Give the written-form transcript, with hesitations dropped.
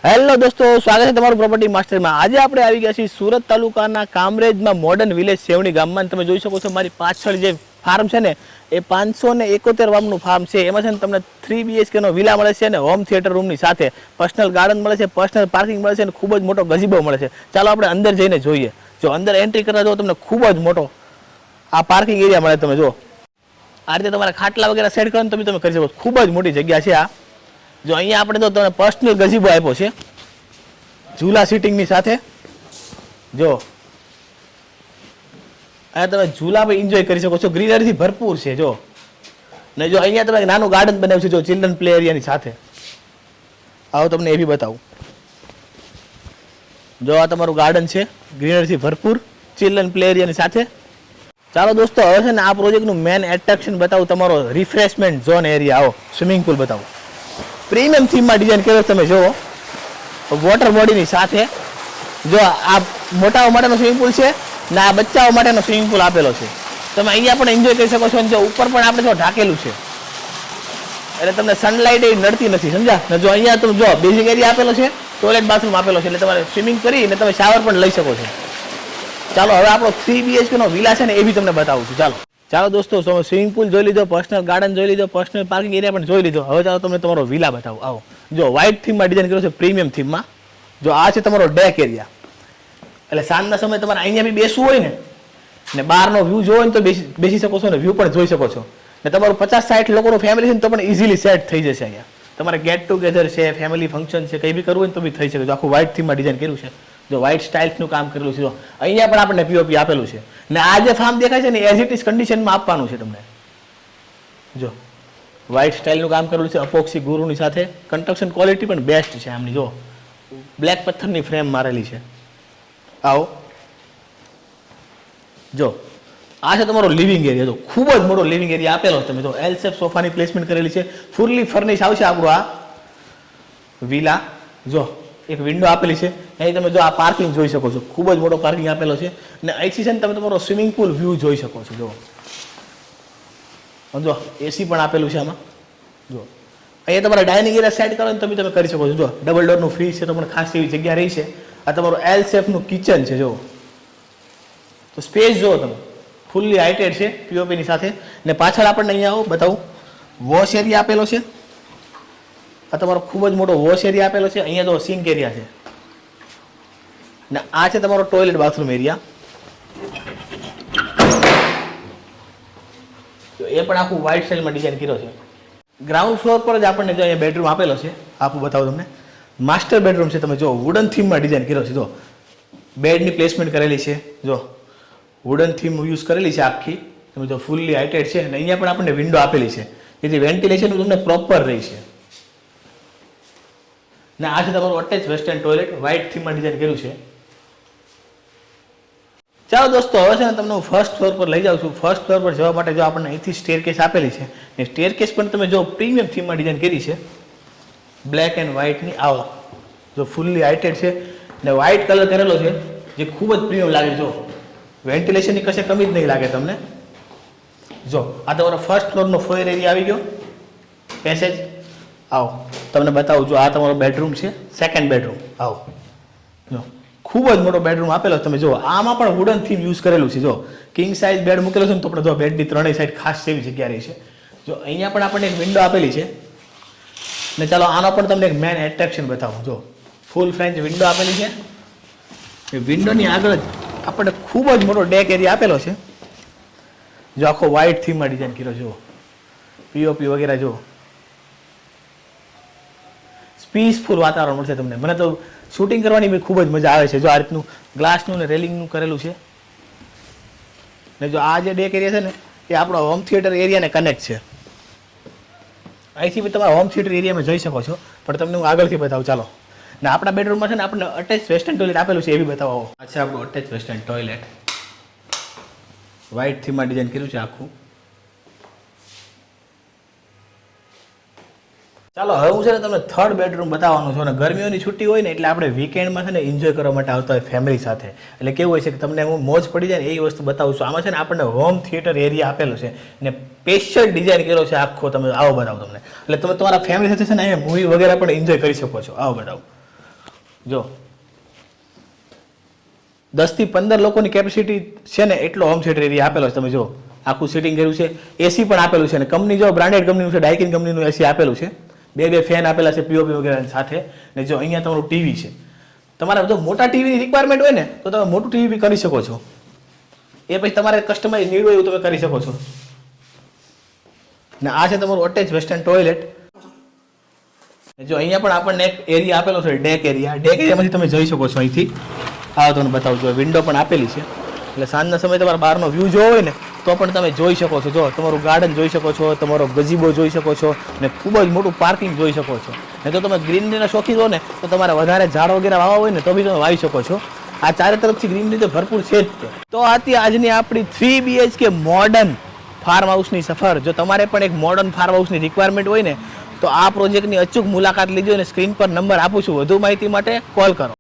Hello દોસ્તો, સ્વાગત છે તમારું પ્રોપર્ટી માસ્ટરમાં. આજે આપણે આવી ગયા છીએ સુરત તાલુકાના કામરેજમાં મોડર્ન વિલેજ સેવણી ગામમાં. તમે જોઈ શકો છો મારી પાછળ જે ફાર્મ છે ને એ 571 વામનું ફાર્મ છે. એમાં છે ને તમને 3 BHK નો વિલા મળે છે અને હોમ થિયેટર રૂમની સાથે પર્સનલ ગાર્ડન મળે છે, પર્સનલ પાર્કિંગ મળે છે અને ખૂબ જ મોટો ગઝીબો મળે છે. ચાલો આપણે અંદર જઈને જોઈએ. જો અંદર એન્ટ્રી કરતા જો તમને ખૂબ જ મોટો આ પાર્કિંગ એરિયા મળે. તમે જો આ રીતે તમારે ખાટલા વગેરે સેટ કરવાનું તમે કરી શકો. ખૂબ જ મોટી જગ્યા છે આ. જો અહીંયા આપણે તો તમને પર્સનલ ગઝીબો આપ્યો છે ઝૂલા સિટિંગની સાથે. જો અહીંયા તમે ઝૂલા પણ એન્જોય કરી શકો છો, ગ્રીનરીથી ભરપૂર છે. જો ને જો અહીંયા તમે નાનું ગાર્ડન બનાવ્યું છે જો ચિલ્ડ્રન પ્લે એરિયાની સાથે. આવો તમને એ બી બતાવું. જો આ તમારું ગાર્ડન છે ગ્રીનરીથી ભરપૂર ચિલ્ડ્રન પ્લે એરિયાની સાથે. ચાલો દોસ્તો, હવે છે ને આ પ્રોજેક્ટનું મેન એટ્રેક્શન બતાવું, તમારો રિફ્રેશમેન્ટ ઝોન એરિયા. આવો સ્વિમિંગ પુલ બતાવું. પ્રીમિયમ થીમમાં ડિઝાઇન કર્યો તમે જુઓ, વોટર બોડીની સાથે. જો આ મોટાઓ માટેનો સ્વિમિંગ પુલ છે ને આ બચ્ચાઓ માટેનો સ્વિમિંગ પુલ આપેલો છે. તમે અહીંયા પણ એન્જોય કરી શકો છો. અને જો ઉપર પણ આપણે જો ઢાકેલું છે એટલે તમને સનલાઇટ એ નડતી નથી, સમજ્યા ને. જો અહીંયા તમે જો બેઝિક એરિયા આપેલો છે, ટોયલેટ બાથરૂમ આપેલો છે, એટલે તમારે સ્વિમિંગ કરીને તમે શાવર પણ લઈ શકો છો. ચાલો હવે આપણો 3 BHK નો વિલા છે ને એ બી તમને બતાવું છું. ચાલો દોસ્તો, સ્વિમિંગ પુલ જોઈ લીધો, પર્સનલ ગાર્ડન જોઈ લીધો, પર્સનલ પાર્કિંગ એરિયા પણ જોઈ લીધો. હવે ચાલો તમને તમારો વિલા બતાવું. આવો જો વ્હાઇટ થીમમાં ડિઝાઇન કર્યો છે, પ્રીમિયમ થીમમાં. જો આ છે તમારો ડેક એરિયા, એટલે સાંજના સમયે તમારે અહીંયા બી બેસવું હોય ને બહારનો વ્યૂ જોવો ને તો બેસી શકો છો ને વ્યૂ પણ જોઈ શકો છો. ને તમારું 50-60 લોકોનું ફેમિલી છે ને તો પણ ઇઝીલી સેટ થઈ જશે. અહીંયા તમારે ગેટ ટુગેધર છે, ફેમિલી ફંક્શન છે, કંઈ બી કરવું હોય ને તો બી થઈ શકે. જો આખું વ્હાઇટ થીમમાં ડિઝાઇન કર્યું છે. જો વ્હાઇટ સ્ટાઇલ્સનું કામ કરેલું છે. જો અહીંયા પણ આપણને પીઓપી આપેલું છે ને આ જે ફાર્મ દેખાય છે ને એઝ ઇટ ઇઝ કન્ડિશનમાં આપવાનું છે તમને. જો વ્હાઇટ સ્ટાઇલનું કામ કરેલું છે, અપોક્સી ગુરુની સાથે. કન્સ્ટ્રક્શન ક્વોલિટી પણ બેસ્ટ છે આમની. જો બ્લેક પથ્થરની ફ્રેમ મારેલી છે. આવો જો આ છે તમારો લિવિંગ એરિયા. જો ખૂબ જ મોટો લિવિંગ એરિયા આપેલો. તમે જો એલ શેપ સોફાની પ્લેસમેન્ટ કરેલી છે. ફૂલ્લી ફર્નિશ આવશે આપણું આ વિલા. જો એક વિન્ડો આપેલી છે, અહીં તમે જો આ પાર્કિંગ જોઈ શકો છો. ખૂબ જ મોટો પાર્કિંગ આપેલો છે ને અહીંથી છે ને તમે તમારો સ્વિમિંગ પુલ વ્યૂ જોઈ શકો છો. જો એસી પણ આપેલું છે આમાં. જો અહીંયા તમારે ડાઇનિંગ એરિયા સેટ કરો ને તમે કરી શકો છો. જો ડબલ ડોરનું ફ્રીજ છે, તમને ખાસ એવી જગ્યા રહી છે. આ તમારું એલ શેપનું કિચન છે. જો તો સ્પેસ જુઓ તમે, ફૂલ્લી હાઇટેડ છે પીઓપીની સાથે. ને પાછળ આપણને અહીંયા આવો બતાવું, વોશ એરિયા આપેલો છે. આ તમારો ખૂબ જ મોટો વોશ એરિયા આપેલો છે. અહીંયા તો સિંક એરિયા છે ને આ છે તમારો ટોયલેટ બાથરૂમ એરિયા. તો એ પણ આખું વ્હાઇટ સ્ટાઇલમાં ડિઝાઇન કર્યો છે. ગ્રાઉન્ડ ફ્લોર પર જ આપણને જો અહીંયા બેડરૂમ આપેલો છે. આપું બતાવું તમને. માસ્ટર બેડરૂમ છે. તમે જો વુડન થીમમાં ડિઝાઇન કર્યો છે. જો બેડની પ્લેસમેન્ટ કરેલી છે. જો વુડન થીમ યુઝ કરેલી છે આખી. તમે જો ફૂલ્લી હાઇટેડ છે અને અહીંયા પણ આપણને વિન્ડો આપેલી છે જેથી વેન્ટિલેશન તમને પ્રોપર રહી છે. ને આ છે તમારું અટેચ વેસ્ટર્ન ટોયલેટ, વ્હાઇટ થીમમાં ડિઝાઇન કર્યું છે. ચાલો દોસ્તો, હવે છે ને તમને હું ફર્સ્ટ ફ્લોર પર લઈ જાઉં છું. ફર્સ્ટ ફ્લોર પર જવા માટે જો આપણને અહીંથી સ્ટેરકેસ આપેલી છે ને સ્ટેરકેસ પણ તમે જો પ્રીમિયમ થીમમાં ડિઝાઇન કરી છે, બ્લેક એન્ડ વ્હાઇટની. આવો જો ફૂલ્લી હાઇટેડ છે ને વ્હાઇટ કલર કરેલો છે જે ખૂબ જ પ્રીમિયમ લાગે. જો વેન્ટિલેશનની કશે કમી જ નહીં લાગે તમને. જો આ તમારો ફર્સ્ટ ફ્લોરનો ફોયર એરિયા આવી ગયો, પેસેજ. આવો તમને બતાવું. જો આ તમારો બેડરૂમ છે, સેકન્ડ બેડરૂમ. આવો જો ખૂબ જ મોટો બેડરૂમ આપેલો. તમે જો આમાં પણ વુડન થીમ યુઝ કરેલું છે. જો કિંગ સાઇઝ બેડ મૂકેલો છે ને તો પણ જો બેડની ત્રણેય સાઈડ ખાસ એવી જગ્યા રહી છે. જો અહીંયા પણ આપણને એક વિન્ડો આપેલી છે ને ચાલો આનો પણ તમને એક મેન એટ્રેક્શન બતાવું. જો ફૂલ ફ્રેન્ચ વિન્ડો આપેલી છે. એ વિન્ડોની આગળ જ આપણને ખૂબ જ મોટો ડેક એરિયા આપેલો છે. જો આખો વ્હાઇટ થીમમાં ડિઝાઇન કર્યો. જો પીઓપી વગેરે. જો પીસફુલ વાતાવરણ મળશે તમને. મને તો શૂટિંગ કરવાની બી ખૂબ જ મજા આવે છે. જો આ રીતનું ગ્લાસનું ને રેલિંગનું કરેલું છે ને જો આ જે ડેક એરિયા છે ને એ આપણો હોમ થિયેટર એરિયાને કનેક્ટ છે. અહીંથી બી તમારા હોમ થિયેટર એરિયામાં જઈ શકો છો, પણ તમને હું આગળથી બતાવું. ચાલો ને આપણા બેડરૂમમાં છે ને આપણને અટેચ વેસ્ટર્ન ટોયલેટ આપેલું છે, એ બી બતાવો. આ છે આપણું અટેચ વેસ્ટર્ન ટોયલેટ, વ્હાઇટ થીમમાં ડિઝાઇન કર્યું છે આખું. ચાલો હવે હું છે ને તમને થર્ડ બેડરૂમ બતાવવાનું છું. અને ગરમીઓની છુટ્ટી હોય ને એટલે આપણે વીકેન્ડમાં છે ને એન્જોય કરવા માટે આવતા હોય ફેમિલી સાથે. એટલે કેવું હોય છે કે તમને હું મોજ પડી જાય ને એ વસ્તુ બતાવું છું. આમાં છે ને આપણને હોમ થિયેટર એરિયા આપેલો છે ને સ્પેશિયલ ડિઝાઇન કર્યો છે આખો. તમે આવો બતાવો તમને, એટલે તમે તમારા ફેમિલી સાથે છે ને અહીંયા મૂવી વગેરે પણ એન્જોય કરી શકો છો. આવો બતાવો. જો 10 થી 15 લોકોની કેપેસિટી છે ને એટલો હોમ થિયેટર એરિયા આપેલો છે. તમે જો આખું સિટિંગ કર્યું છે, એસી પણ આપેલું છે. અને કંપની જો બ્રાન્ડેડ કંપનીનું છે, ડાઇકિન કંપનીનું એસી આપેલું છે. બે ફેન આપેલા છે પીઓપી વગેરે સાથે. ને જો અહીંયા તમારું ટીવી છે. તમારે જો મોટા ટીવીની રિક્વાયરમેન્ટ હોય ને તો તમે મોટું ટીવી બી કરી શકો છો. એ પછી તમારે કસ્ટમાઇઝ નીડ હોય એવું તમે કરી શકો છો. ને આ છે તમારું અટેચ વેસ્ટર્ન ટોયલેટ. જો અહીંયા પણ આપણને એક એરિયા આપેલો છે, ડેક એરિયા. ડેક એરિયામાંથી તમે જઈ શકો છો અહીંથી. હા તમને બતાવું છું, વિન્ડો પણ આપેલી છે. એટલે સાંજના સમયે તમારે બહારનો વ્યૂ જોવો હોય ને તો પણ તમે જોઈ શકો છો. જો તમારું ગાર્ડન જોઈ શકો છો, તમારો ગજીબો જોઈ શકો છો, ને ખૂબ જ મોટું પાર્કિંગ જોઈ શકો છો. ને જો તમે ગ્રીનરીના શોખીન હો ને તો તમારે વધારે ઝાડ વગેરે વાવવા હોય ને તો બી તમે વાવી શકો છો. આ ચારે તરફથી ગ્રીનરી તો ભરપૂર છે જ તે. તો આથી આજની આપણી 3 BHK મોડર્ન ફાર્મ હાઉસની સફર. જો તમારે પણ એક મોડર્ન ફાર્મ હાઉસની રિક્વાયરમેન્ટ હોય ને તો આ પ્રોજેક્ટની અચૂક મુલાકાત લીજો. અને સ્ક્રીન પર નંબર આપું છું, વધુ માહિતી માટે કોલ કરો.